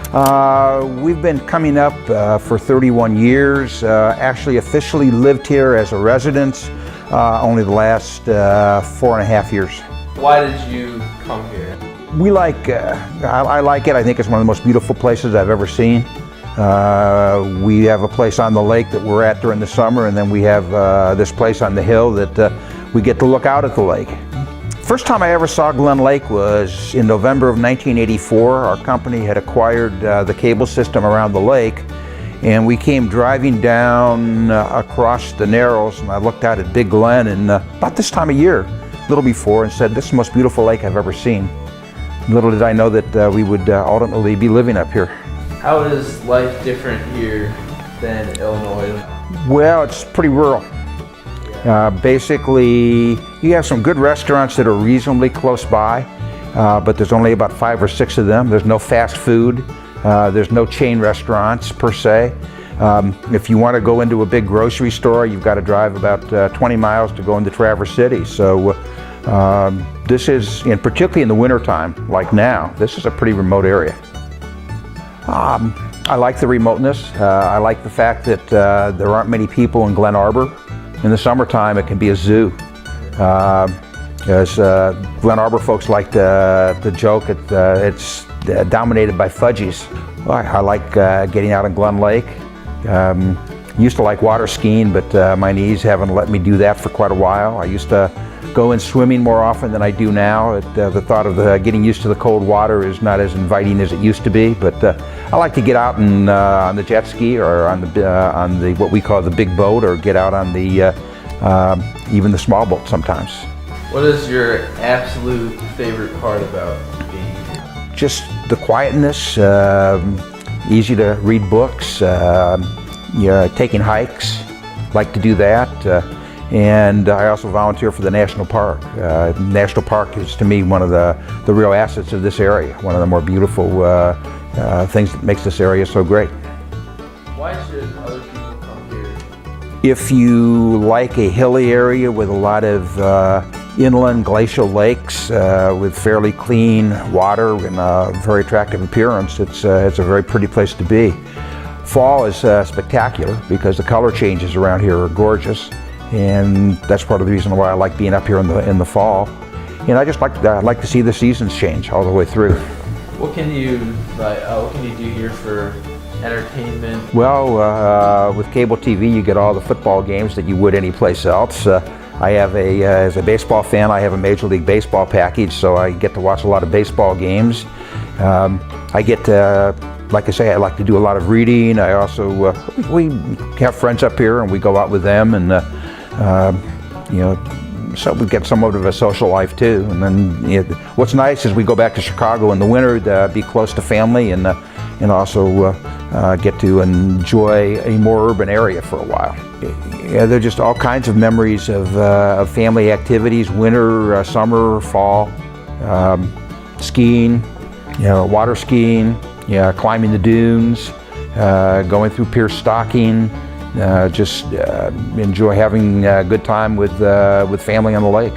We've been coming up for 31 years. Actually officially lived here as a resident only the last 4.5 years. Why did you come here? We like, I like it. I think it's one of the most beautiful places I've ever seen. We have a place on the lake that we're at during the summer, and then we have this place on the hill that we get to look out at the lake. First time I ever saw Glen Lake was in November of 1984. Our company had acquired the cable system around the lake, and we came driving down across the Narrows, and I looked out at Big Glen, and about this time of year, a little before, and said, "This is the most beautiful lake I've ever seen." Little did I know that we would ultimately be living up here. How is life different here than Illinois? Well, it's pretty rural. Basically, you have some good restaurants that are reasonably close by, but there's only about 5 or 6 of them. There's no fast food. There's no chain restaurants per se. If you want to go into a big grocery store, you've got to drive about 20 miles to go into Traverse City. So this is, and particularly in the wintertime, like now, this is a pretty remote area. I like the remoteness. I like the fact that there aren't many people in Glen Arbor. In the summertime, it can be a zoo. As Glen Arbor folks like to joke, it's dominated by fudgies. I like getting out on Glen Lake. Used to like water skiing, but my knees haven't let me do that for quite a while. I used to go in swimming more often than I do now. The thought of getting used to the cold water is not as inviting as it used to be, but I like to get out and, on the jet ski or on the what we call the big boat, or get out on the even the small boat sometimes. What is your absolute favorite part about being here? Just the quietness, easy to read books, taking hikes, like to do that. And I also volunteer for the National Park. National Park is, to me, one of the real assets of this area, one of the more beautiful things that makes this area so great. Why should other people come here? If you like a hilly area with a lot of inland glacial lakes with fairly clean water and a very attractive appearance, it's a very pretty place to be. Fall is spectacular because the color changes around here are gorgeous. And that's part of the reason why I like being up here in the fall. And I just like to see the seasons change all the way through. What can you do here for entertainment? Well, with cable TV, you get all the football games that you would anyplace else. I have as a baseball fan, I have a Major League Baseball package, so I get to watch a lot of baseball games. I get to, like I say, I like to do a lot of reading. I also, we have friends up here and we go out with them, and so we get somewhat of a social life too. And then what's nice is we go back to Chicago in the winter to be close to family, and also get to enjoy a more urban area for a while. Yeah, there are just all kinds of memories of family activities, winter, summer, fall, skiing, water skiing, climbing the dunes, going through pier stocking. Just enjoy having a good time with family on the lake.